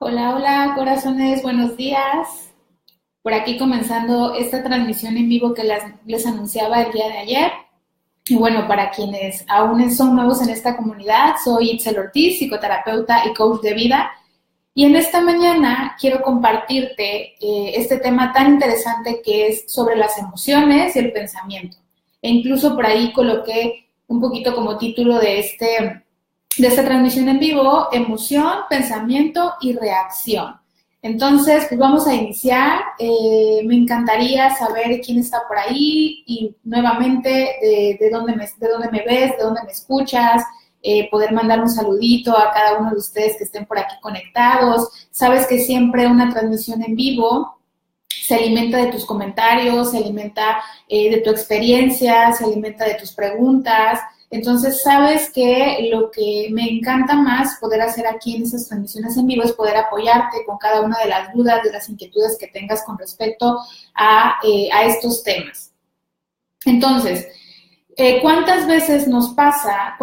Hola, hola, corazones, buenos días. Por aquí comenzando esta transmisión en vivo que les anunciaba el día de ayer. Y bueno, para quienes aún son nuevos en esta comunidad, soy Itzel Ortiz, psicoterapeuta y coach de vida. Y en esta mañana quiero compartirte este tema tan interesante que es sobre las emociones y el pensamiento. E incluso por ahí coloqué un poquito como título de esta transmisión en vivo, emoción, pensamiento y reacción. Entonces, pues vamos a iniciar. Me encantaría saber quién está por ahí y nuevamente de dónde me ves, de dónde me escuchas, poder mandar un saludito a cada uno de ustedes que estén por aquí conectados. Sabes que siempre una transmisión en vivo se alimenta de tus comentarios, se alimenta de tu experiencia, se alimenta de tus preguntas. Entonces, sabes que lo que me encanta más poder hacer aquí en esas transmisiones en vivo es poder apoyarte con cada una de las dudas, de las inquietudes que tengas con respecto a estos temas. Entonces, ¿cuántas veces nos pasa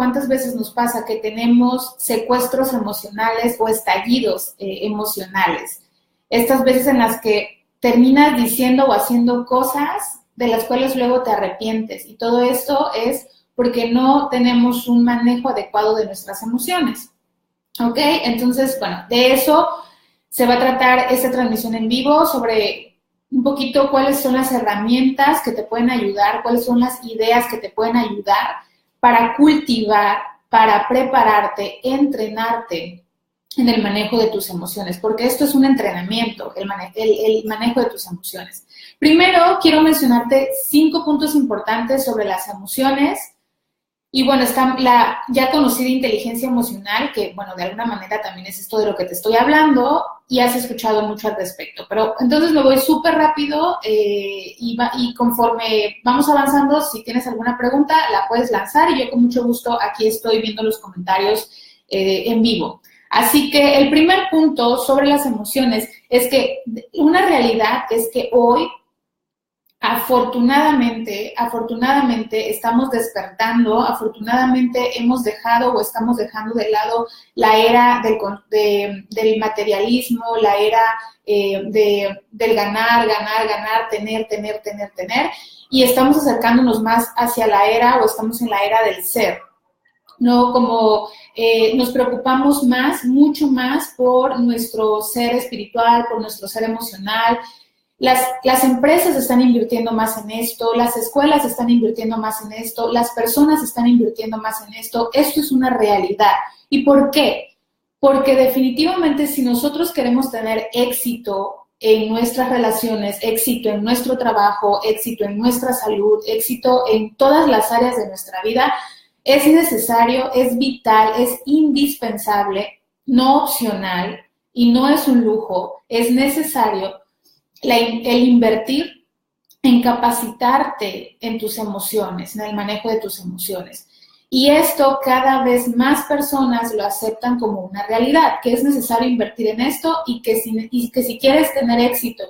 que tenemos secuestros emocionales o estallidos emocionales? Estas veces en las que terminas diciendo o haciendo cosas de las cuales luego te arrepientes. Y todo esto es porque no tenemos un manejo adecuado de nuestras emociones. ¿Ok? Entonces, bueno, de eso se va a tratar esta transmisión en vivo sobre un poquito cuáles son las herramientas que te pueden ayudar, cuáles son las ideas que te pueden ayudar para cultivar, para prepararte, entrenarte en el manejo de tus emociones, porque esto es un entrenamiento, el manejo de tus emociones. Primero, quiero mencionarte 5 puntos importantes sobre las emociones. Y bueno, está la ya conocida inteligencia emocional, que bueno, de alguna manera también es esto de lo que te estoy hablando y has escuchado mucho al respecto. Pero entonces me voy súper rápido y conforme vamos avanzando, si tienes alguna pregunta, la puedes lanzar y yo con mucho gusto aquí estoy viendo los comentarios en vivo. Así que el primer punto sobre las emociones es que una realidad es que hoy afortunadamente estamos despertando, afortunadamente hemos dejado o estamos dejando de lado la era del materialismo, la era del ganar, tener, y estamos acercándonos más hacia la era o estamos en la era del ser. ¿No? Como nos preocupamos mucho más por nuestro ser espiritual, por nuestro ser emocional. Las empresas están invirtiendo más en esto, las escuelas están invirtiendo más en esto, las personas están invirtiendo más en esto. Esto es una realidad. ¿Y por qué? Porque definitivamente si nosotros queremos tener éxito en nuestras relaciones, éxito en nuestro trabajo, éxito en nuestra salud, éxito en todas las áreas de nuestra vida, es necesario, es vital, es indispensable, no opcional y no es un lujo, es necesario el invertir en capacitarte en tus emociones, en el manejo de tus emociones. Y esto cada vez más personas lo aceptan como una realidad, que es necesario invertir en esto y que si quieres tener éxito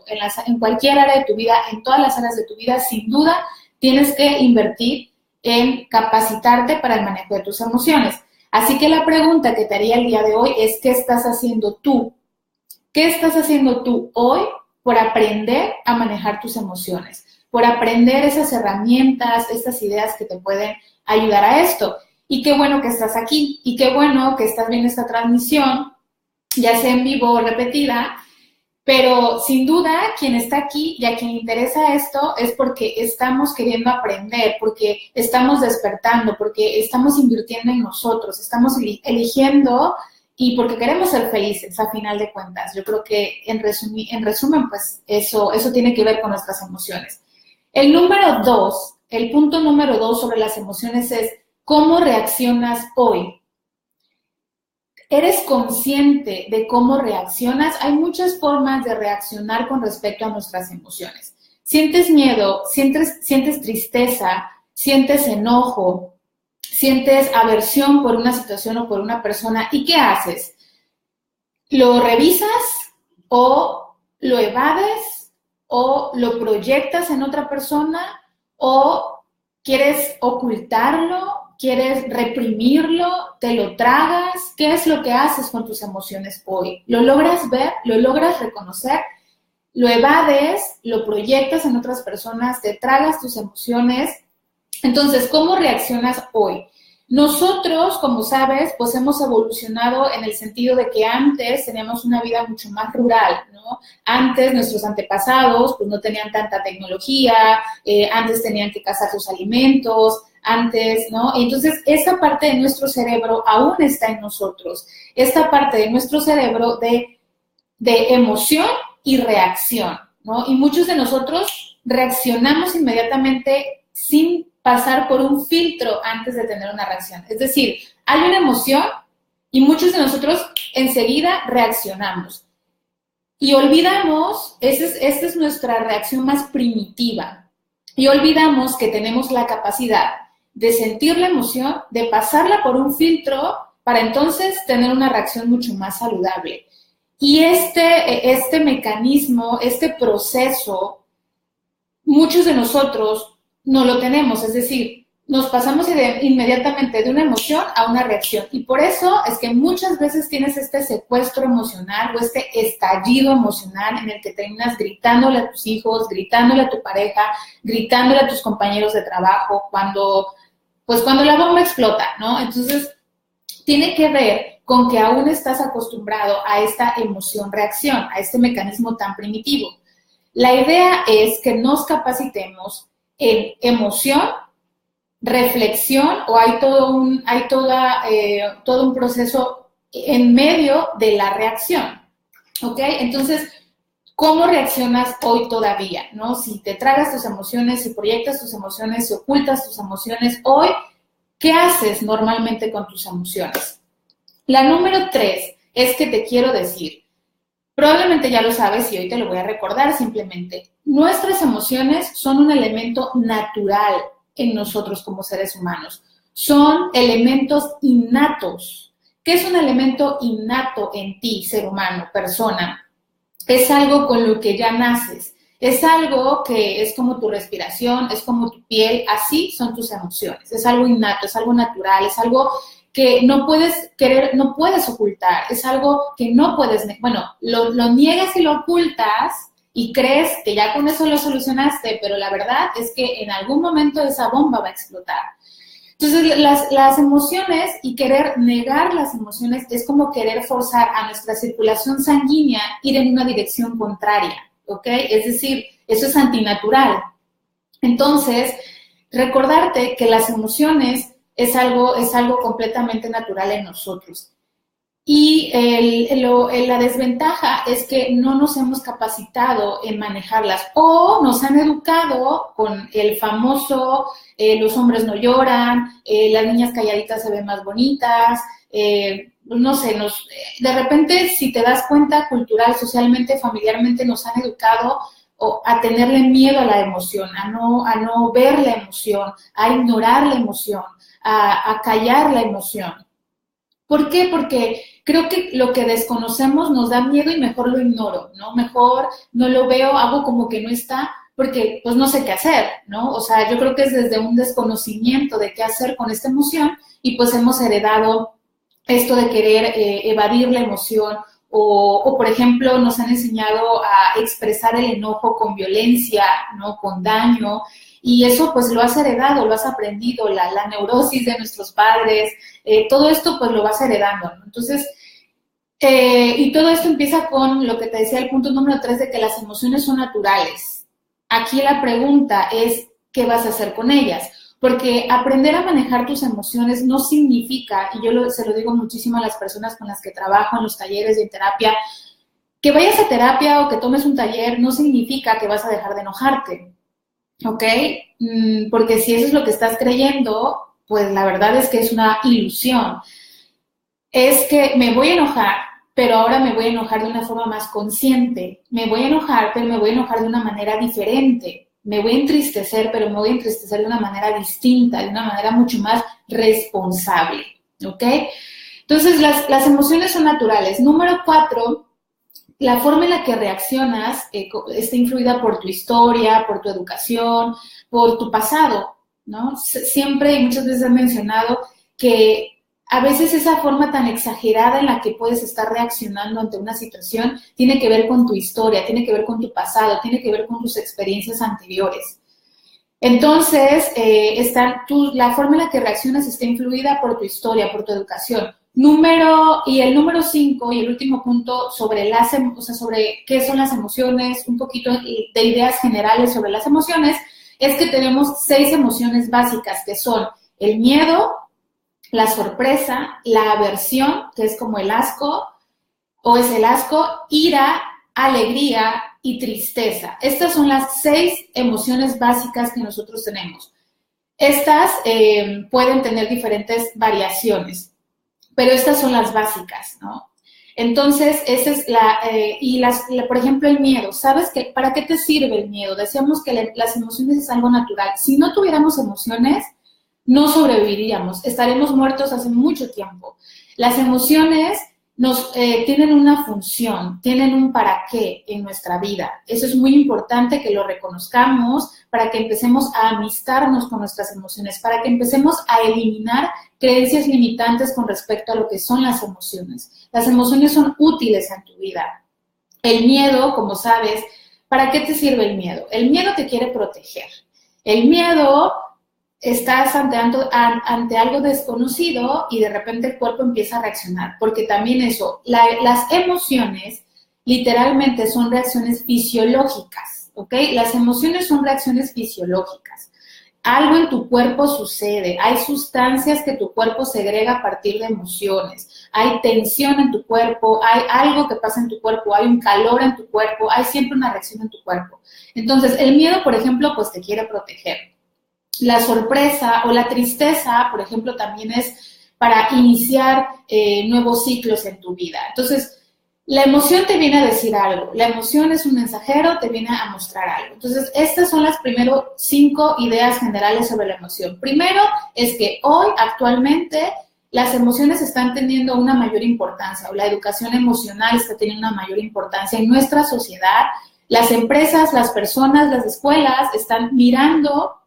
en cualquier área de tu vida, en todas las áreas de tu vida, sin duda tienes que invertir en capacitarte para el manejo de tus emociones. Así que la pregunta que te haría el día de hoy es, ¿qué estás haciendo tú? ¿Qué estás haciendo tú hoy por aprender a manejar tus emociones? Por aprender esas herramientas, estas ideas que te pueden ayudar a esto. Y qué bueno que estás aquí, y qué bueno que estás viendo esta transmisión, ya sea en vivo o repetida, pero sin duda quien está aquí y a quien le interesa esto es porque estamos queriendo aprender, porque estamos despertando, porque estamos invirtiendo en nosotros, estamos eligiendo y porque queremos ser felices a final de cuentas. Yo creo que en resumen, pues eso tiene que ver con nuestras emociones. El punto número 2 sobre las emociones es cómo reaccionas hoy. ¿Eres consciente de cómo reaccionas? Hay muchas formas de reaccionar con respecto a nuestras emociones. ¿Sientes miedo? ¿Sientes tristeza? ¿Sientes enojo? ¿Sientes aversión por una situación o por una persona? ¿Y qué haces? ¿Lo revisas o lo evades o lo proyectas en otra persona o quieres ocultarlo? ¿Quieres reprimirlo? ¿Te lo tragas? ¿Qué es lo que haces con tus emociones hoy? ¿Lo logras ver? ¿Lo logras reconocer? ¿Lo evades? ¿Lo proyectas en otras personas? ¿Te tragas tus emociones? Entonces, ¿cómo reaccionas hoy? Nosotros, como sabes, pues hemos evolucionado en el sentido de que antes teníamos una vida mucho más rural, ¿no? Antes nuestros antepasados pues no tenían tanta tecnología, antes tenían que cazar sus alimentos, antes, ¿no? Entonces, esta parte de nuestro cerebro aún está en nosotros, esta parte de nuestro cerebro de emoción y reacción, ¿no? Y muchos de nosotros reaccionamos inmediatamente sin pasar por un filtro antes de tener una reacción. Es decir, hay una emoción y muchos de nosotros enseguida reaccionamos. Y olvidamos, esta es nuestra reacción más primitiva, y olvidamos que tenemos la capacidad de sentir la emoción, de pasarla por un filtro para entonces tener una reacción mucho más saludable. Y este mecanismo, este proceso, muchos de nosotros no lo tenemos, es decir, nos pasamos inmediatamente de una emoción a una reacción. Y por eso es que muchas veces tienes este secuestro emocional o este estallido emocional en el que terminas gritándole a tus hijos, gritándole a tu pareja, gritándole a tus compañeros de trabajo cuando la bomba explota, ¿no? Entonces, tiene que ver con que aún estás acostumbrado a esta emoción-reacción, a este mecanismo tan primitivo. La idea es que nos capacitemos en emoción, reflexión, o hay todo un proceso en medio de la reacción, ¿ok? Entonces, ¿cómo reaccionas hoy todavía, no? Si te tragas tus emociones, si proyectas tus emociones, si ocultas tus emociones hoy, ¿qué haces normalmente con tus emociones? La número 3 es que te quiero decir, probablemente ya lo sabes y hoy te lo voy a recordar simplemente, nuestras emociones son un elemento natural en nosotros como seres humanos. Son elementos innatos. ¿Qué es un elemento innato en ti, ser humano, persona? Es algo con lo que ya naces. Es algo que es como tu respiración, es como tu piel, así son tus emociones. Es algo innato, es algo natural, es algo que no puedes querer, no puedes ocultar, es algo que no puedes, lo niegas y lo ocultas y crees que ya con eso lo solucionaste, pero la verdad es que en algún momento esa bomba va a explotar. Entonces, las emociones y querer negar las emociones es como querer forzar a nuestra circulación sanguínea ir en una dirección contraria, ¿ok? Es decir, eso es antinatural. Entonces, recordarte que las emociones es algo completamente natural en nosotros. Y la desventaja es que no nos hemos capacitado en manejarlas o nos han educado con el famoso los hombres no lloran, las niñas calladitas se ven más bonitas, no sé, de repente si te das cuenta cultural, socialmente, familiarmente nos han educado a tenerle miedo a la emoción, a no ver la emoción, a ignorar la emoción, a callar la emoción. ¿Por qué? Porque creo que lo que desconocemos nos da miedo y mejor lo ignoro, ¿no? Mejor no lo veo, hago como que no está, porque pues no sé qué hacer, ¿no? O sea, yo creo que es desde un desconocimiento de qué hacer con esta emoción y pues hemos heredado esto de querer evadir la emoción o, por ejemplo, nos han enseñado a expresar el enojo con violencia, ¿no? Con daño. Y eso pues lo has heredado, lo has aprendido, la neurosis de nuestros padres, todo esto pues lo vas heredando, ¿no? Entonces, y todo esto empieza con lo que te decía el punto número 3 de que las emociones son naturales. Aquí la pregunta es, ¿qué vas a hacer con ellas? Porque aprender a manejar tus emociones no significa, y yo se lo digo muchísimo a las personas con las que trabajo en los talleres y en terapia, que vayas a terapia o que tomes un taller no significa que vas a dejar de enojarte. ¿Ok? Porque si eso es lo que estás creyendo, pues la verdad es que es una ilusión. Es que me voy a enojar, pero ahora me voy a enojar de una forma más consciente. Me voy a enojar, pero me voy a enojar de una manera diferente. Me voy a entristecer, pero me voy a entristecer de una manera distinta, de una manera mucho más responsable. ¿Ok? Entonces, las emociones son naturales. Número 4, la forma en la que reaccionas está influida por tu historia, por tu educación, por tu pasado. ¿no? Siempre y muchas veces he mencionado que a veces esa forma tan exagerada en la que puedes estar reaccionando ante una situación tiene que ver con tu historia, tiene que ver con tu pasado, tiene que ver con tus experiencias anteriores. Entonces, la forma en la que reaccionas está influida por tu historia, por tu educación. El número 5 y el último punto sobre sobre qué son las emociones, un poquito de ideas generales sobre las emociones, es que tenemos 6 emociones básicas, que son el miedo, la sorpresa, la aversión, que es como el asco, ira, alegría y tristeza. Estas son las 6 emociones básicas que nosotros tenemos. Estas pueden tener diferentes variaciones, pero estas son las básicas, ¿no? Entonces, esa es por ejemplo, el miedo. ¿Sabes para qué te sirve el miedo? Decíamos que las emociones es algo natural. Si no tuviéramos emociones, no sobreviviríamos, estaremos muertos hace mucho tiempo. Las emociones tienen una función, tienen un para qué en nuestra vida. Eso es muy importante que lo reconozcamos para que empecemos a amistarnos con nuestras emociones, para que empecemos a eliminar creencias limitantes con respecto a lo que son las emociones. Las emociones son útiles en tu vida. El miedo, como sabes, ¿para qué te sirve el miedo? El miedo te quiere proteger. El miedo, estás ante algo desconocido y de repente el cuerpo empieza a reaccionar, porque también las emociones literalmente son reacciones fisiológicas, ¿ok? Las emociones son reacciones fisiológicas. Algo en tu cuerpo sucede, hay sustancias que tu cuerpo segrega a partir de emociones, hay tensión en tu cuerpo, hay algo que pasa en tu cuerpo, hay un calor en tu cuerpo, hay siempre una reacción en tu cuerpo. Entonces, el miedo, por ejemplo, pues te quiere proteger. La sorpresa o la tristeza, por ejemplo, también es para iniciar nuevos ciclos en tu vida. Entonces, la emoción te viene a decir algo. La emoción es un mensajero, te viene a mostrar algo. Entonces, estas son las primeras 5 ideas generales sobre la emoción. Primero, es que hoy, actualmente, las emociones están teniendo una mayor importancia, o la educación emocional está teniendo una mayor importancia en nuestra sociedad. Las empresas, las personas, las escuelas están mirando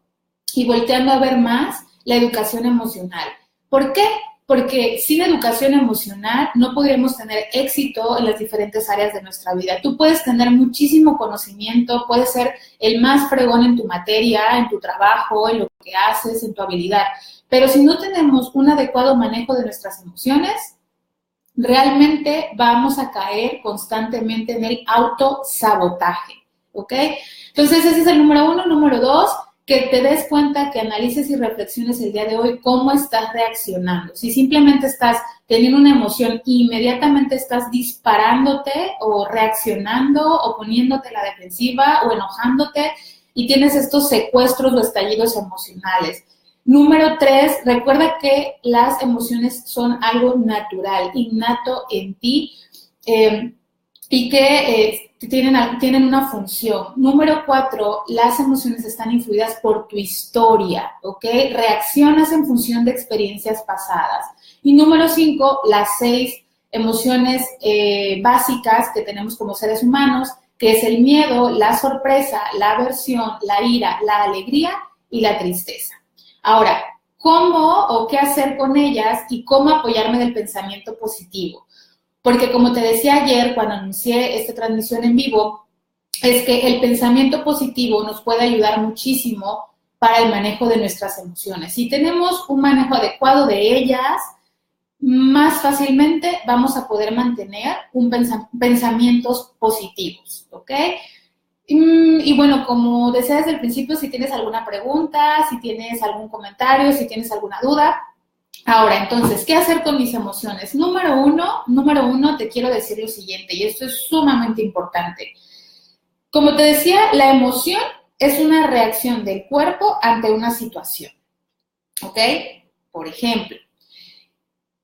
y volteando a ver más la educación emocional. ¿Por qué? Porque sin educación emocional no podríamos tener éxito en las diferentes áreas de nuestra vida. Tú puedes tener muchísimo conocimiento, puedes ser el más fregón en tu materia, en tu trabajo, en lo que haces, en tu habilidad, pero si no tenemos un adecuado manejo de nuestras emociones, realmente vamos a caer constantemente en el autosabotaje, ¿ok? Entonces ese es el número 1. Número 2, que te des cuenta, que analices y reflexiones el día de hoy cómo estás reaccionando. Si simplemente estás teniendo una emoción e inmediatamente estás disparándote o reaccionando o poniéndote a la defensiva o enojándote y tienes estos secuestros o estallidos emocionales. Número 3, recuerda que las emociones son algo natural, innato en ti y que tienen una función. Número 4, las emociones están influidas por tu historia, ¿ok? Reaccionas en función de experiencias pasadas. Y número 5, las 6 emociones básicas que tenemos como seres humanos, que es el miedo, la sorpresa, la aversión, la ira, la alegría y la tristeza. Ahora, ¿cómo o qué hacer con ellas y cómo apoyarme del pensamiento positivo? Porque como te decía ayer cuando anuncié esta transmisión en vivo, es que el pensamiento positivo nos puede ayudar muchísimo para el manejo de nuestras emociones. Si tenemos un manejo adecuado de ellas, más fácilmente vamos a poder mantener pensamientos positivos, ¿ok? Y bueno, como decía desde el principio, si tienes alguna pregunta, si tienes algún comentario, si tienes alguna duda. Ahora, entonces, ¿qué hacer con mis emociones? Número uno, te quiero decir lo siguiente, y esto es sumamente importante. Como te decía, la emoción es una reacción del cuerpo ante una situación, ¿ok? Por ejemplo,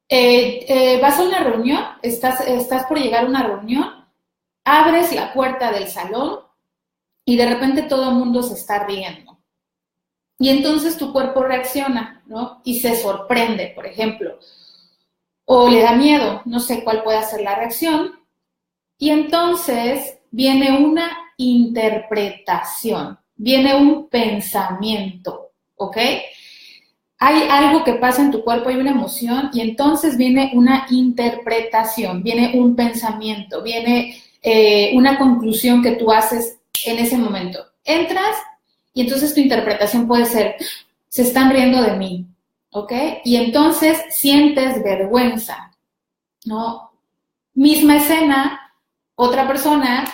vas a una reunión, estás por llegar a una reunión, abres la puerta del salón y de repente todo el mundo se está riendo. Y entonces tu cuerpo reacciona, ¿no? Y se sorprende, por ejemplo. O le da miedo, no sé cuál puede ser la reacción. Y entonces viene una interpretación, viene un pensamiento, ¿ok? Hay algo que pasa en tu cuerpo, hay una emoción y entonces viene una interpretación, viene un pensamiento, viene una conclusión que tú haces en ese momento. Entras y entonces tu interpretación puede ser, se están riendo de mí, ¿ok? Y entonces sientes vergüenza, ¿no? Misma escena, otra persona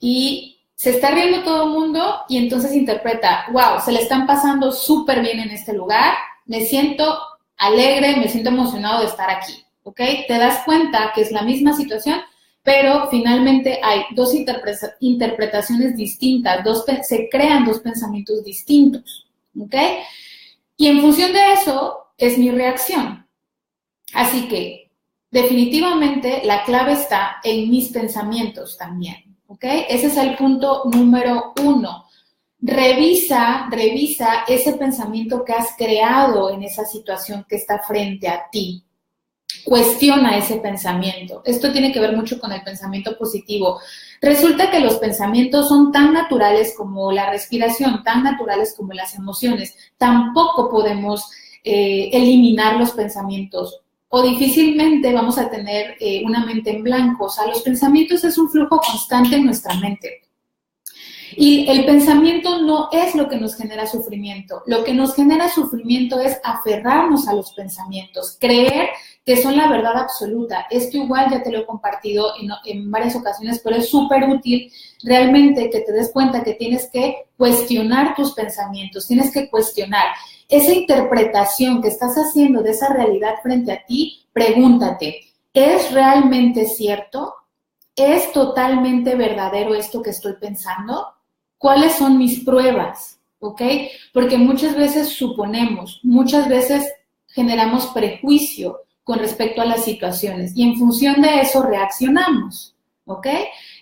y se está riendo todo el mundo y entonces interpreta, wow, se le están pasando súper bien en este lugar, me siento alegre, me siento emocionado de estar aquí, ¿ok? Te das cuenta que es la misma situación, pero finalmente hay dos interpretaciones distintas, se crean dos pensamientos distintos, ¿ok? Y en función de eso es mi reacción. Así que definitivamente la clave está en mis pensamientos también, ¿ok? Ese es el punto número 1. Revisa ese pensamiento que has creado en esa situación que está frente a ti. Cuestiona ese pensamiento. Esto tiene que ver mucho con el pensamiento positivo. Resulta que los pensamientos son tan naturales como la respiración, tan naturales como las emociones. Tampoco podemos eliminar los pensamientos o difícilmente vamos a tener una mente en blanco. O sea, los pensamientos es un flujo constante en nuestra mente. Y el pensamiento no es lo que nos genera sufrimiento. Lo que nos genera sufrimiento es aferrarnos a los pensamientos, creer que son la verdad absoluta. Esto igual ya te lo he compartido en varias ocasiones, pero es súper útil realmente que te des cuenta que tienes que cuestionar tus pensamientos, tienes que cuestionar esa interpretación que estás haciendo de esa realidad frente a ti. Pregúntate, ¿es realmente cierto? ¿Es totalmente verdadero esto que estoy pensando? ¿Cuáles son mis pruebas? ¿Ok? Porque muchas veces suponemos, muchas veces generamos prejuicio con respecto a las situaciones y en función de eso reaccionamos. ¿Ok?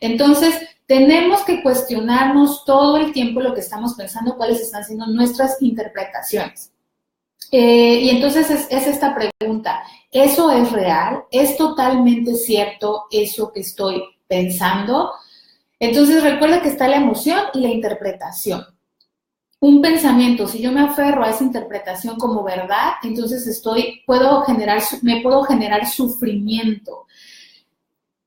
Entonces, tenemos que cuestionarnos todo el tiempo lo que estamos pensando, cuáles están siendo nuestras interpretaciones. Y entonces es esta pregunta, ¿eso es real? ¿Es totalmente cierto eso que estoy pensando? Entonces recuerda que está la emoción y la interpretación. Un pensamiento, si yo me aferro a esa interpretación como verdad, entonces me puedo generar sufrimiento.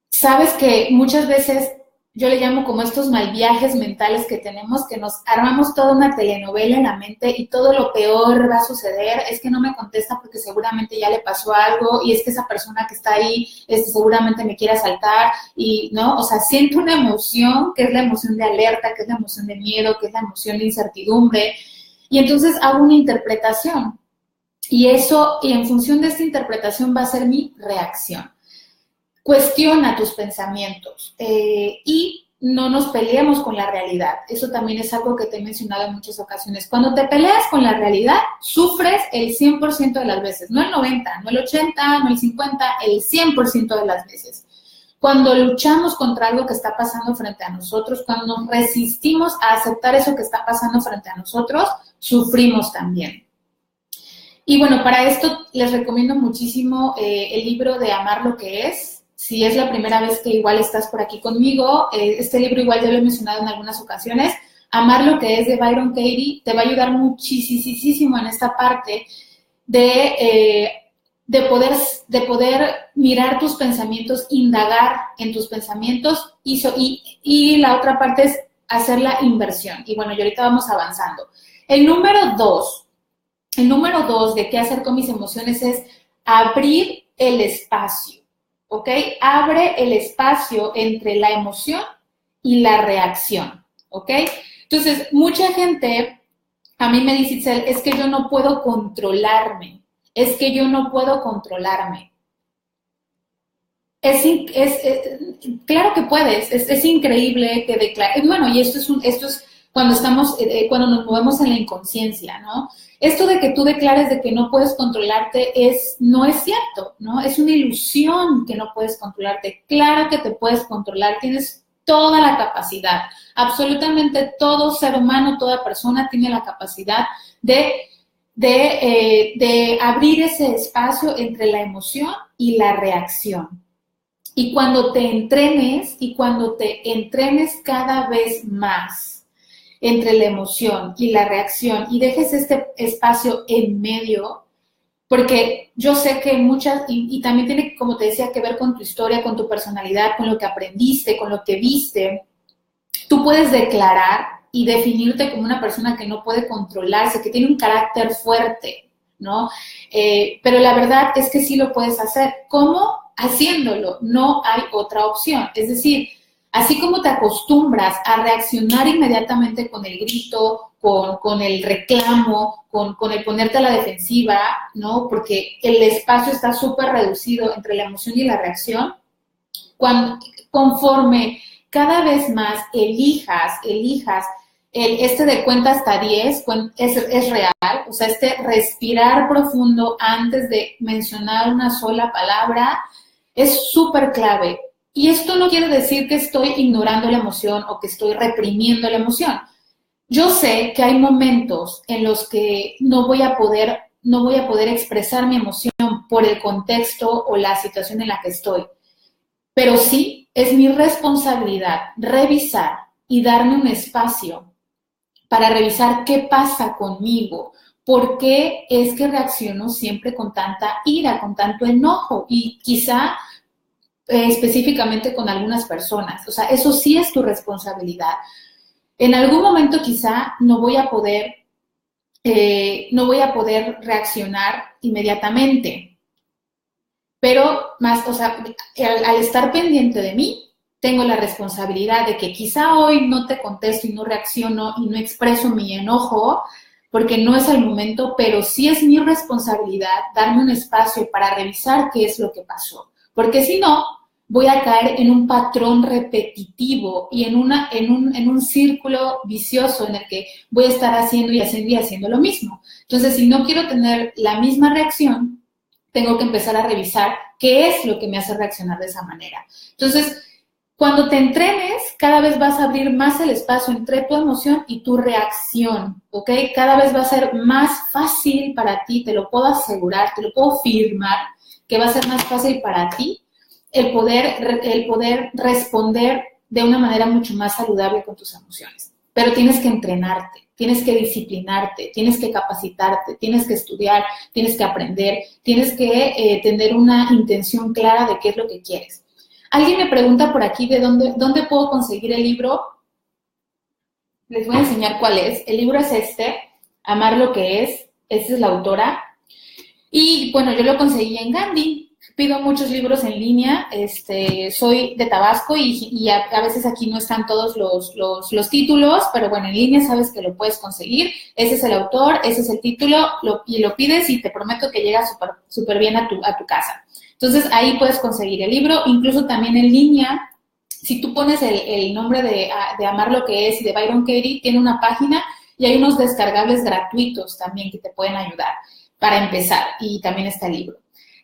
Sabes que muchas veces yo le llamo como estos mal viajes mentales que tenemos, que nos armamos toda una telenovela en la mente y todo lo peor va a suceder, es que no me contesta porque seguramente ya le pasó algo y es que esa persona que está ahí seguramente me quiere asaltar y, ¿no? O sea, siento una emoción que es la emoción de alerta, que es la emoción de miedo, que es la emoción de incertidumbre y entonces hago una interpretación y en función de esta interpretación va a ser mi reacción. Cuestiona tus pensamientos y no nos peleemos con la realidad. Eso también es algo que te he mencionado en muchas ocasiones. Cuando te peleas con la realidad, sufres el 100% de las veces. No el 90, no el 80, no el 50, el 100% de las veces. Cuando luchamos contra algo que está pasando frente a nosotros, cuando nos resistimos a aceptar eso que está pasando frente a nosotros, sufrimos también. Y bueno, para esto les recomiendo muchísimo el libro de Amar lo que es. Si es la primera vez que igual estás por aquí conmigo, este libro igual ya lo he mencionado en algunas ocasiones. Amar lo que es de Byron Katie te va a ayudar muchísimo en esta parte de poder mirar tus pensamientos, indagar en tus pensamientos y la otra parte es hacer la inversión. Y bueno, y ahorita vamos avanzando. El número dos de qué hacer con mis emociones es abrir el espacio. ¿Ok? Abre el espacio entre la emoción y la reacción, ¿ok? Entonces, mucha gente a mí me dice, Itzel, es que yo no puedo controlarme, Claro que puedes, es increíble que declares, bueno, y esto es cuando nos movemos en la inconsciencia, ¿no? Esto de que tú declares de que no puedes controlarte no es cierto, ¿no? Es una ilusión que no puedes controlarte. Claro que te puedes controlar, tienes toda la capacidad. Absolutamente todo ser humano, toda persona tiene la capacidad de abrir ese espacio entre la emoción y la reacción. Y cuando te entrenes cada vez más entre la emoción y la reacción y dejes este espacio en medio, porque yo sé que muchas, y también tiene, como te decía, que ver con tu historia, con tu personalidad, con lo que aprendiste, con lo que viste. Tú puedes declarar y definirte como una persona que no puede controlarse, que tiene un carácter fuerte, ¿no? Pero la verdad es que sí lo puedes hacer. ¿Cómo? Haciéndolo. No hay otra opción. Es decir, así como te acostumbras a reaccionar inmediatamente con el grito, con el reclamo, con el ponerte a la defensiva, ¿no? Porque el espacio está súper reducido entre la emoción y la reacción. Conforme cada vez más elijas este de cuenta hasta 10 es real, o sea, este respirar profundo antes de mencionar una sola palabra es súper clave. Y esto no quiere decir que estoy ignorando la emoción o que estoy reprimiendo la emoción. Yo sé que hay momentos en los que no voy a poder expresar mi emoción por el contexto o la situación en la que estoy. Pero sí, es mi responsabilidad revisar y darme un espacio para revisar qué pasa conmigo, por qué es que reacciono siempre con tanta ira, con tanto enojo y quizá específicamente con algunas personas. O sea, eso sí es tu responsabilidad. En algún momento quizá no voy a poder reaccionar inmediatamente, pero más, o sea, al estar pendiente de mí, tengo la responsabilidad de que quizá hoy no te contesto y no reacciono y no expreso mi enojo porque no es el momento, pero sí es mi responsabilidad darme un espacio para revisar qué es lo que pasó. Porque si no, voy a caer en un patrón repetitivo y en un círculo vicioso en el que voy a estar haciendo y haciendo y haciendo lo mismo. Entonces, si no quiero tener la misma reacción, tengo que empezar a revisar qué es lo que me hace reaccionar de esa manera. Entonces, cuando te entrenes, cada vez vas a abrir más el espacio entre tu emoción y tu reacción, ¿ok? Cada vez va a ser más fácil para ti, te lo puedo asegurar, te lo puedo firmar, que va a ser más fácil para ti el poder responder de una manera mucho más saludable con tus emociones. Pero tienes que entrenarte, tienes que disciplinarte, tienes que capacitarte, tienes que estudiar, tienes que aprender, tienes que tener una intención clara de qué es lo que quieres. Alguien me pregunta por aquí de dónde puedo conseguir el libro. Les voy a enseñar cuál es. El libro es este, Amar lo que es. Esta es la autora. Y bueno, yo lo conseguí en Gandhi. Pido muchos libros en línea. Soy de Tabasco y a veces aquí no están todos los títulos, pero bueno, en línea sabes que lo puedes conseguir. Ese es el autor, ese es el título, y lo pides y te prometo que llega súper bien a tu casa. Entonces, ahí puedes conseguir el libro, incluso también en línea. Si tú pones el nombre de Amar lo que es y de Byron Katie, tiene una página y hay unos descargables gratuitos también que te pueden ayudar para empezar. Y también está el libro.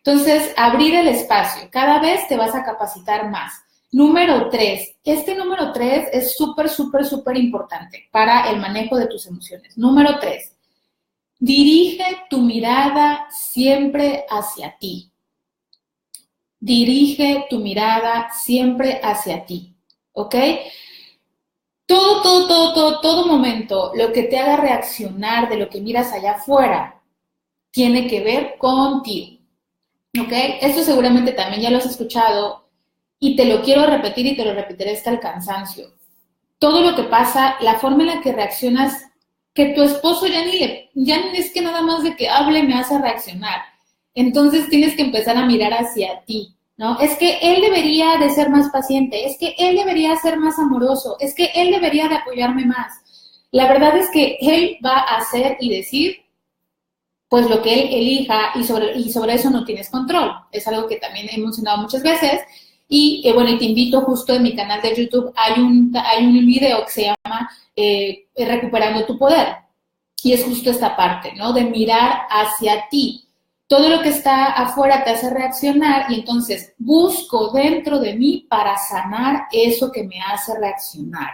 Entonces, abrir el espacio. Cada vez te vas a capacitar más. Número 3. Este número 3 es súper, súper, súper importante para el manejo de tus emociones. Número 3. Dirige tu mirada siempre hacia ti. Dirige tu mirada siempre hacia ti, ¿ok? Todo momento, lo que te haga reaccionar de lo que miras allá afuera, tiene que ver contigo, ¿ok? Esto seguramente también ya lo has escuchado y te lo quiero repetir y te lo repetiré hasta el cansancio. Todo lo que pasa, la forma en la que reaccionas, que tu esposo ya ni es que nada más de que hable me hace reaccionar. Entonces tienes que empezar a mirar hacia ti, ¿no? Es que él debería de ser más paciente, es que él debería ser más amoroso, es que él debería de apoyarme más. La verdad es que él va a hacer y decir, pues lo que él elija y sobre eso no tienes control. Es algo que también he mencionado muchas veces. Y bueno, y te invito justo en mi canal de YouTube, hay un video que se llama Recuperando tu Poder. Y es justo esta parte, ¿no? De mirar hacia ti. Todo lo que está afuera te hace reaccionar y entonces busco dentro de mí para sanar eso que me hace reaccionar.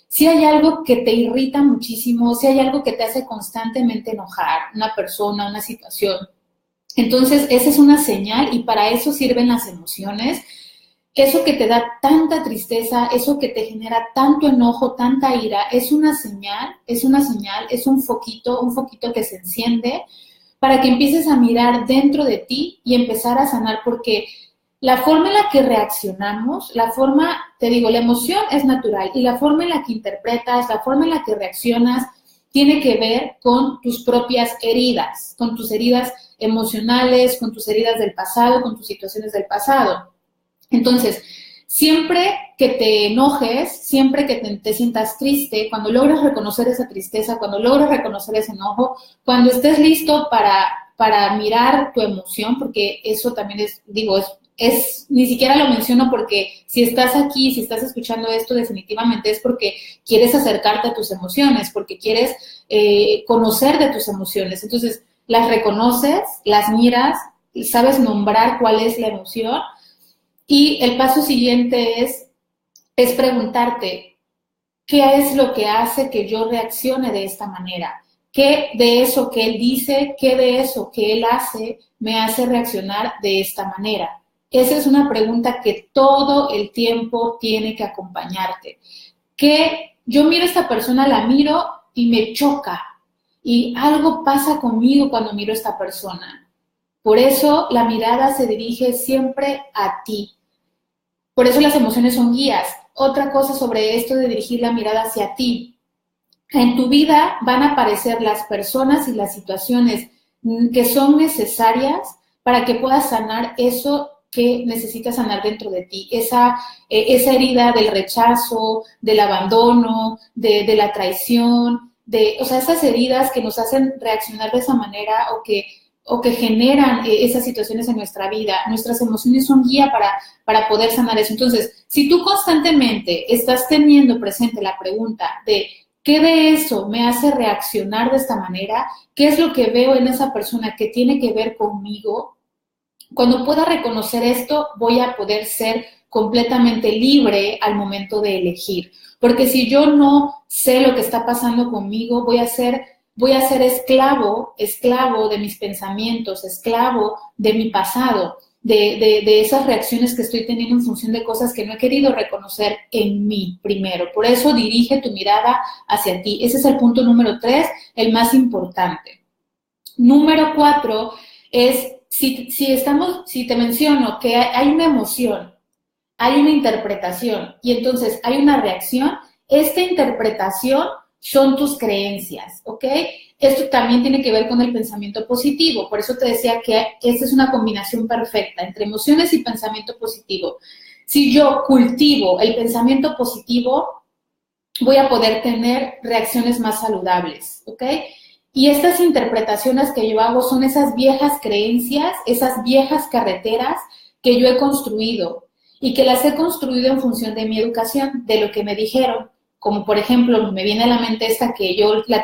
Si hay algo que te irrita muchísimo, si hay algo que te hace constantemente enojar, una persona, una situación, entonces esa es una señal y para eso sirven las emociones. eso que te da tanta tristeza, eso que te genera tanto enojo, tanta ira, es una señal, es un foquito que se enciende para que empieces a mirar dentro de ti y empezar a sanar, porque la forma en la que reaccionamos, te digo, la emoción es natural y la forma en la que interpretas, la forma en la que reaccionas, tiene que ver con tus propias heridas, con tus heridas emocionales, con tus heridas del pasado, con tus situaciones del pasado. Entonces, siempre que te enojes, siempre que te sientas triste, cuando logres reconocer esa tristeza, cuando logres reconocer ese enojo, cuando estés listo para mirar tu emoción, porque eso también ni siquiera lo menciono porque si estás aquí, si estás escuchando esto, definitivamente es porque quieres acercarte a tus emociones, porque quieres conocer de tus emociones. Entonces, las reconoces, las miras, sabes nombrar cuál es la emoción. Y el paso siguiente es preguntarte, ¿qué es lo que hace que yo reaccione de esta manera? ¿Qué de eso que él dice, qué de eso que él hace me hace reaccionar de esta manera? Esa es una pregunta que todo el tiempo tiene que acompañarte. Que yo miro a esta persona, la miro y me choca. Y algo pasa conmigo cuando miro a esta persona. Por eso la mirada se dirige siempre a ti. Por eso las emociones son guías. Otra cosa sobre esto de dirigir la mirada hacia ti. En tu vida van a aparecer las personas y las situaciones que son necesarias para que puedas sanar eso que necesitas sanar dentro de ti. Esa herida del rechazo, del abandono, de la traición, esas heridas que nos hacen reaccionar de esa manera o que generan esas situaciones en nuestra vida. Nuestras emociones son guía para poder sanar eso. Entonces, si tú constantemente estás teniendo presente la pregunta de ¿qué de eso me hace reaccionar de esta manera? ¿Qué es lo que veo en esa persona que tiene que ver conmigo? Cuando pueda reconocer esto, voy a poder ser completamente libre al momento de elegir. Porque si yo no sé lo que está pasando conmigo, voy a ser esclavo de mis pensamientos, esclavo de mi pasado, de esas reacciones que estoy teniendo en función de cosas que no he querido reconocer en mí primero. Por eso dirige tu mirada hacia ti. Ese es el punto número 3, el más importante. Número 4 es, si te menciono que hay una emoción, hay una interpretación y entonces hay una reacción, esta interpretación son tus creencias, ¿ok? Esto también tiene que ver con el pensamiento positivo, por eso te decía que esta es una combinación perfecta entre emociones y pensamiento positivo. Si yo cultivo el pensamiento positivo, voy a poder tener reacciones más saludables, ¿ok? Y estas interpretaciones que yo hago son esas viejas creencias, esas viejas carreteras que yo he construido y que las he construido en función de mi educación, de lo que me dijeron. Como por ejemplo, me viene a la mente esta que yo la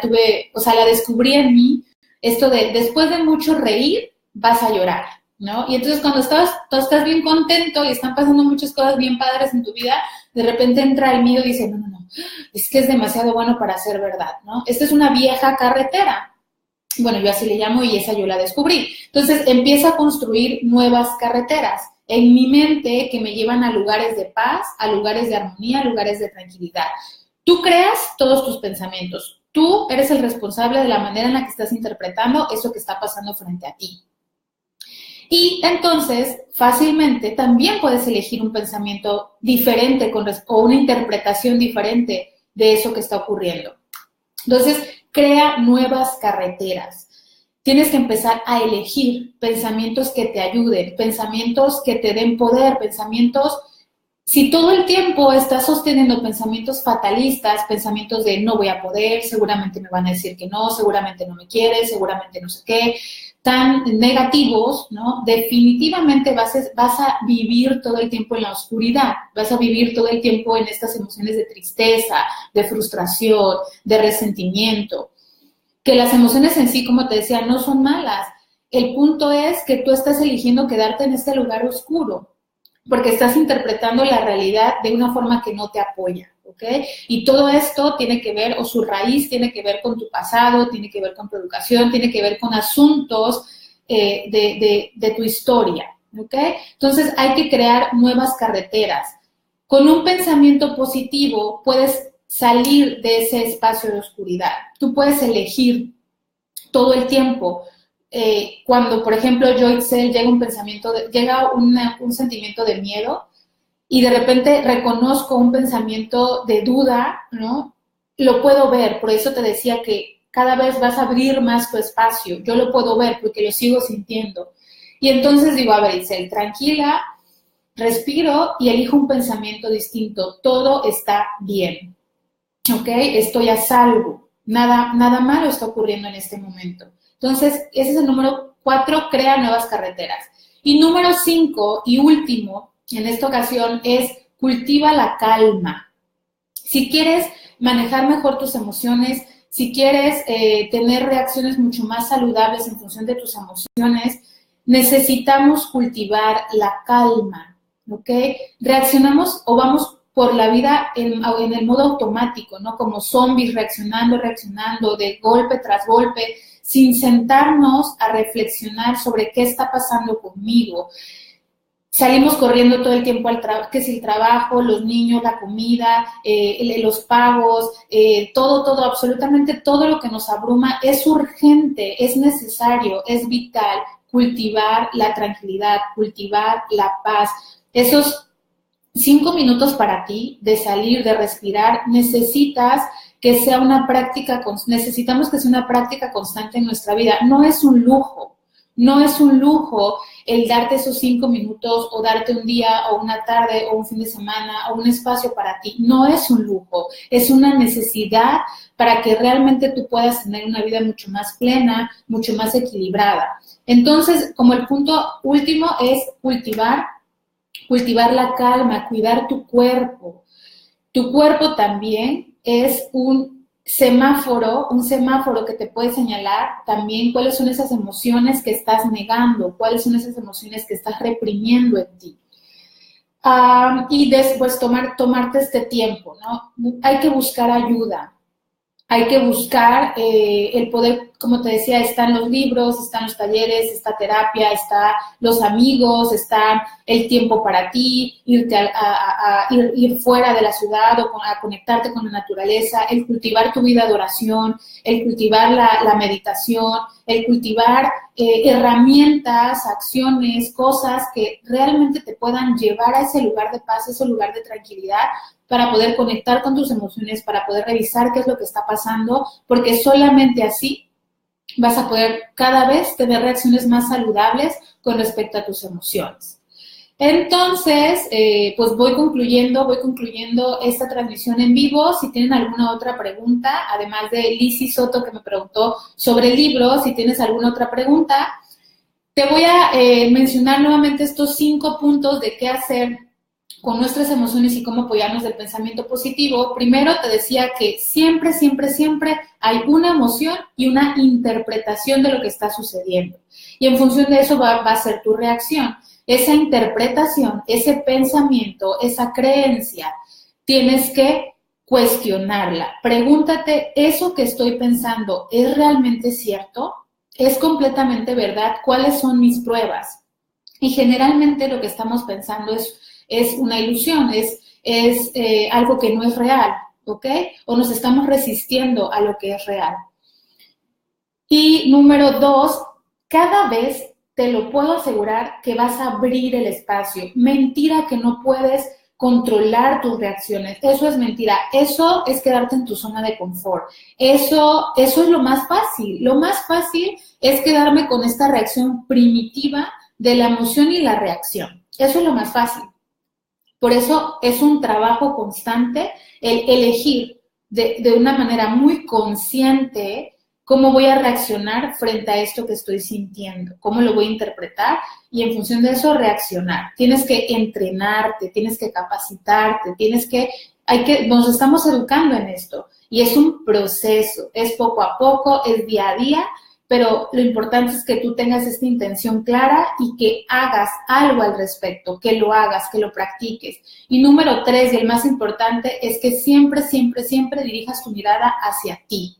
descubrí en mí, esto de después de mucho reír, vas a llorar, ¿no? Y entonces cuando tú estás bien contento y están pasando muchas cosas bien padres en tu vida, de repente entra el miedo y dice, no, es que es demasiado bueno para ser verdad, ¿no? Esta es una vieja carretera. Bueno, yo así le llamo y esa yo la descubrí. Entonces empiezo a construir nuevas carreteras en mi mente que me llevan a lugares de paz, a lugares de armonía, a lugares de tranquilidad. Tú creas todos tus pensamientos. Tú eres el responsable de la manera en la que estás interpretando eso que está pasando frente a ti. Y entonces, fácilmente, también puedes elegir un pensamiento diferente o una interpretación diferente de eso que está ocurriendo. Entonces, crea nuevas carreteras. Tienes que empezar a elegir pensamientos que te ayuden, pensamientos que te den poder, pensamientos. Si todo el tiempo estás sosteniendo pensamientos fatalistas, pensamientos de no voy a poder, seguramente me van a decir que no, seguramente no me quieres, seguramente no sé qué, tan negativos, ¿no? Definitivamente vas a vivir todo el tiempo en la oscuridad, vas a vivir todo el tiempo en estas emociones de tristeza, de frustración, de resentimiento. Que las emociones en sí, como te decía, no son malas. El punto es que tú estás eligiendo quedarte en este lugar oscuro, porque estás interpretando la realidad de una forma que no te apoya, ¿ok? Y todo esto tiene que ver, o su raíz tiene que ver con tu pasado, tiene que ver con tu educación, tiene que ver con asuntos de tu historia, ¿ok? Entonces hay que crear nuevas carreteras. Con un pensamiento positivo puedes salir de ese espacio de oscuridad. Tú puedes elegir todo el tiempo. Cuando, por ejemplo, yo, Itzel, llega un sentimiento de miedo y de repente reconozco un pensamiento de duda, ¿no? Lo puedo ver, por eso te decía que cada vez vas a abrir más tu espacio. Yo lo puedo ver porque lo sigo sintiendo. Y entonces digo, a ver, Itzel, tranquila, respiro y elijo un pensamiento distinto. Todo está bien, ¿ok? Estoy a salvo. Nada malo está ocurriendo en este momento. Entonces, ese es el número 4, crea nuevas carreteras. Y número 5 y último, en esta ocasión, es cultiva la calma. Si quieres manejar mejor tus emociones, si quieres tener reacciones mucho más saludables en función de tus emociones, necesitamos cultivar la calma, ¿ok? Reaccionamos o vamos por la vida en el modo automático, ¿no? Como zombies, reaccionando, de golpe tras golpe, sin sentarnos a reflexionar sobre qué está pasando conmigo. Salimos corriendo todo el tiempo al trabajo, que es el trabajo, los niños, la comida, los pagos, todo, absolutamente todo lo que nos abruma es urgente, es necesario, es vital cultivar la tranquilidad, cultivar la paz. Esos 5 minutos para ti de salir, de respirar, necesitamos que sea una práctica constante en nuestra vida. No es un lujo el darte esos 5 minutos o darte un día o una tarde o un fin de semana o un espacio para ti. No es un lujo, es una necesidad para que realmente tú puedas tener una vida mucho más plena, mucho más equilibrada. Entonces, como el punto último es cultivar la calma, cuidar tu cuerpo. Tu cuerpo también es un semáforo que te puede señalar también cuáles son esas emociones que estás negando, cuáles son esas emociones que estás reprimiendo en ti. Y después tomarte este tiempo, ¿no? Hay que buscar ayuda. Hay que buscar el poder, como te decía, están los libros, están los talleres, está terapia, está los amigos, está el tiempo para ti, ir fuera de la ciudad o a conectarte con la naturaleza, el cultivar tu vida de oración, el cultivar la meditación, el cultivar herramientas, acciones, cosas que realmente te puedan llevar a ese lugar de paz, ese lugar de tranquilidad, para poder conectar con tus emociones, para poder revisar qué es lo que está pasando, porque solamente así vas a poder cada vez tener reacciones más saludables con respecto a tus emociones. Entonces, pues voy concluyendo esta transmisión en vivo. Si tienen alguna otra pregunta, además de Lizzy Soto que me preguntó sobre el libro, si tienes alguna otra pregunta, te voy a mencionar nuevamente estos 5 puntos de qué hacer con nuestras emociones y cómo apoyarnos del pensamiento positivo. Primero te decía que siempre hay una emoción y una interpretación de lo que está sucediendo. Y en función de eso va a ser tu reacción. Esa interpretación, ese pensamiento, esa creencia, tienes que cuestionarla. Pregúntate, ¿eso que estoy pensando es realmente cierto? ¿Es completamente verdad? ¿Cuáles son mis pruebas? Y generalmente lo que estamos pensando es una ilusión, es algo que no es real, ¿ok? O nos estamos resistiendo a lo que es real. Y número 2, cada vez te lo puedo asegurar que vas a abrir el espacio. Mentira que no puedes controlar tus reacciones. Eso es mentira. Eso es quedarte en tu zona de confort. Eso es lo más fácil. Lo más fácil es quedarme con esta reacción primitiva de la emoción y la reacción. Eso es lo más fácil. Por eso es un trabajo constante el elegir de una manera muy consciente cómo voy a reaccionar frente a esto que estoy sintiendo, cómo lo voy a interpretar y en función de eso reaccionar. Tienes que entrenarte, tienes que capacitarte, nos estamos educando en esto y es un proceso, es poco a poco, es día a día, pero lo importante es que tú tengas esta intención clara y que hagas algo al respecto, que lo hagas, que lo practiques. Y número 3, y el más importante, es que siempre dirijas tu mirada hacia ti.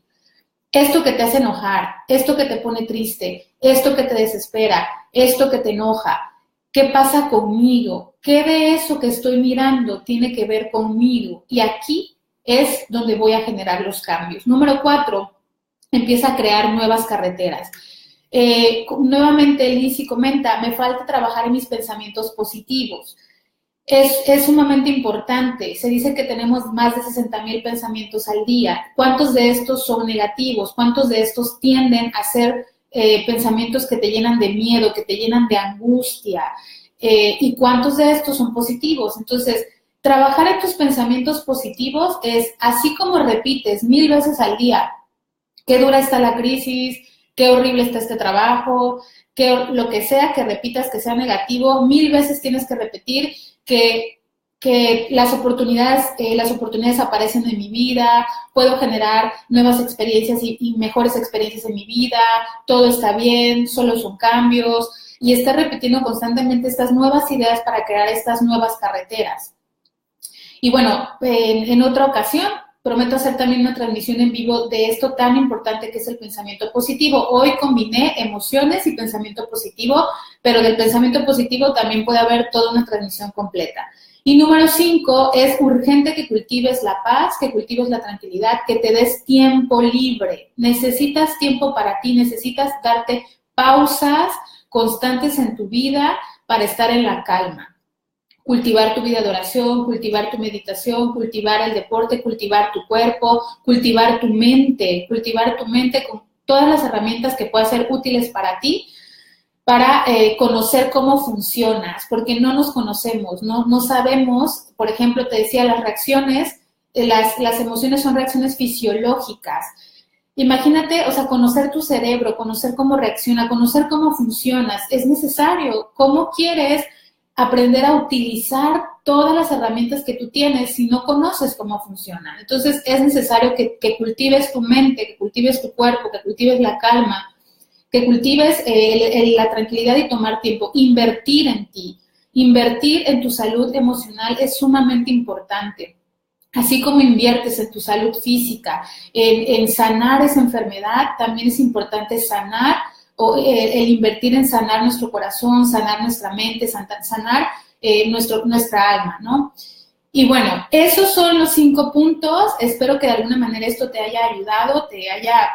Esto que te hace enojar, esto que te pone triste, esto que te desespera, esto que te enoja, ¿Qué pasa conmigo? ¿Qué de eso que estoy mirando tiene que ver conmigo? Y aquí es donde voy a generar los cambios. Número 4, empieza a crear nuevas carreteras. Nuevamente Lizzy comenta, me falta trabajar en mis pensamientos positivos. Es sumamente importante. Se dice que tenemos más de 60,000 pensamientos al día. ¿Cuántos de estos son negativos? ¿Cuántos de estos tienden a ser pensamientos que te llenan de miedo, que te llenan de angustia? ¿Y cuántos de estos son positivos? Entonces, trabajar en tus pensamientos positivos es así como repites 1000 veces al día, qué dura está la crisis, qué horrible está este trabajo, lo que sea que repitas que sea negativo, 1000 veces tienes que repetir que las oportunidades aparecen en mi vida, puedo generar nuevas experiencias y mejores experiencias en mi vida, todo está bien, solo son cambios, y estar repitiendo constantemente estas nuevas ideas para crear estas nuevas carreteras. Y bueno, en otra ocasión prometo hacer también una transmisión en vivo de esto tan importante que es el pensamiento positivo. Hoy combiné emociones y pensamiento positivo, pero del pensamiento positivo también puede haber toda una transmisión completa. Y número 5, es urgente que cultives la paz, que cultives la tranquilidad, que te des tiempo libre. Necesitas tiempo para ti, necesitas darte pausas constantes en tu vida para estar en la calma. Cultivar tu vida de oración, cultivar tu meditación, cultivar el deporte, cultivar tu cuerpo, cultivar tu mente con todas las herramientas que puedan ser útiles para ti, para conocer cómo funcionas, porque no nos conocemos, no sabemos, por ejemplo, te decía, las reacciones, las emociones son reacciones fisiológicas. Imagínate, o sea, conocer tu cerebro, conocer cómo reacciona, conocer cómo funcionas, es necesario. ¿Cómo quieres aprender a utilizar todas las herramientas que tú tienes si no conoces cómo funcionan? Entonces, es necesario que cultives tu mente, que cultives tu cuerpo, que cultives la calma, que cultives la tranquilidad y tomar tiempo. Invertir en ti, invertir en tu salud emocional es sumamente importante. Así como inviertes en tu salud física, en sanar esa enfermedad, también es importante sanar o el invertir en sanar nuestro corazón, sanar nuestra mente, sanar nuestra alma, ¿no? Y bueno, esos son los 5 puntos. Espero que de alguna manera esto te haya ayudado, te haya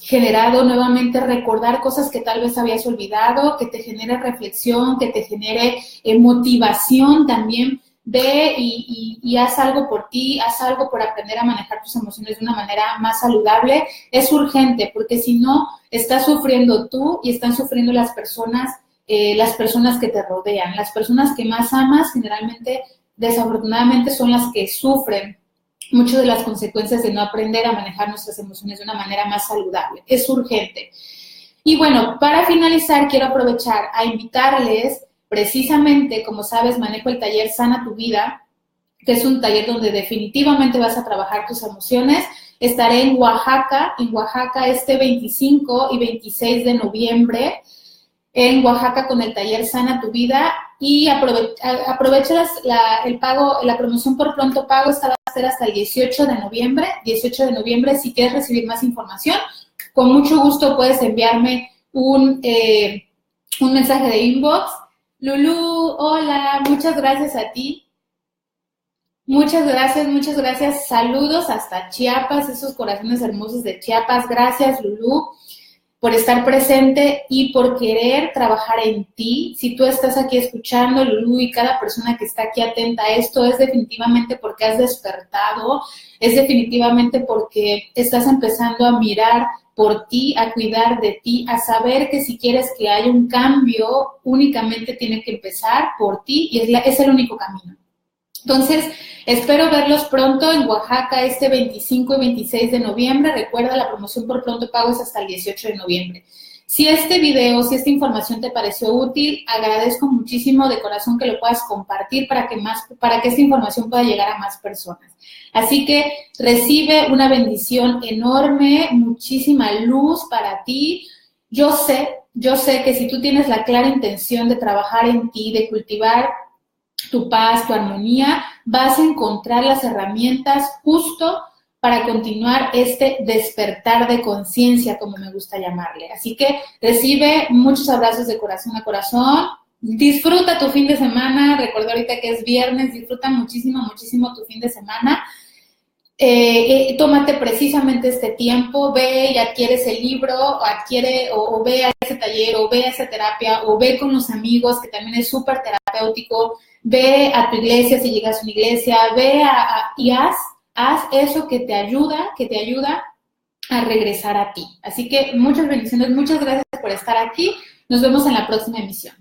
generado nuevamente recordar cosas que tal vez habías olvidado, que te genere reflexión, que te genere motivación también. Ve y haz algo por ti, haz algo por aprender a manejar tus emociones de una manera más saludable. Es urgente, porque si no, estás sufriendo tú y están sufriendo las personas que te rodean. Las personas que más amas, generalmente, desafortunadamente, son las que sufren muchas de las consecuencias de no aprender a manejar nuestras emociones de una manera más saludable. Es urgente. Y bueno, para finalizar, quiero aprovechar a invitarles. Precisamente, como sabes, manejo el taller Sana tu Vida, que es un taller donde definitivamente vas a trabajar tus emociones. Estaré en Oaxaca este 25 y 26 de noviembre, en Oaxaca con el taller Sana tu Vida, y aprovecha el pago, la promoción por pronto pago. Esta va a ser hasta el 18 de noviembre. 18 de noviembre, si quieres recibir más información, con mucho gusto puedes enviarme un mensaje de inbox. Lulú, hola, muchas gracias a ti. Muchas gracias. Saludos hasta Chiapas, esos corazones hermosos de Chiapas. Gracias, Lulú, por estar presente y por querer trabajar en ti. Si tú estás aquí escuchando, Lulú, y cada persona que está aquí atenta a esto, es definitivamente porque has despertado, es definitivamente porque estás empezando a mirar por ti, a cuidar de ti, a saber que si quieres que haya un cambio, únicamente tiene que empezar por ti y es el único camino. Entonces, espero verlos pronto en Oaxaca este 25 y 26 de noviembre. Recuerda, la promoción por pronto pago es hasta el 18 de noviembre. Si este video, si esta información te pareció útil, agradezco muchísimo de corazón que lo puedas compartir para que esta información pueda llegar a más personas. Así que recibe una bendición enorme, muchísima luz para ti. Yo sé que si tú tienes la clara intención de trabajar en ti, de cultivar tu paz, tu armonía, vas a encontrar las herramientas justo para continuar este despertar de conciencia, como me gusta llamarle. Así que recibe muchos abrazos de corazón a corazón, disfruta tu fin de semana, recuerda ahorita que es viernes, disfruta muchísimo, muchísimo tu fin de semana. Tómate precisamente este tiempo, ve y adquiere ese libro, o ve a ese taller, o ve a esa terapia, o ve con los amigos, que también es súper terapéutico, ve a tu iglesia si llegas a una iglesia, ve y haz eso que te ayuda a regresar a ti. Así que muchas bendiciones, muchas gracias por estar aquí. Nos vemos en la próxima emisión.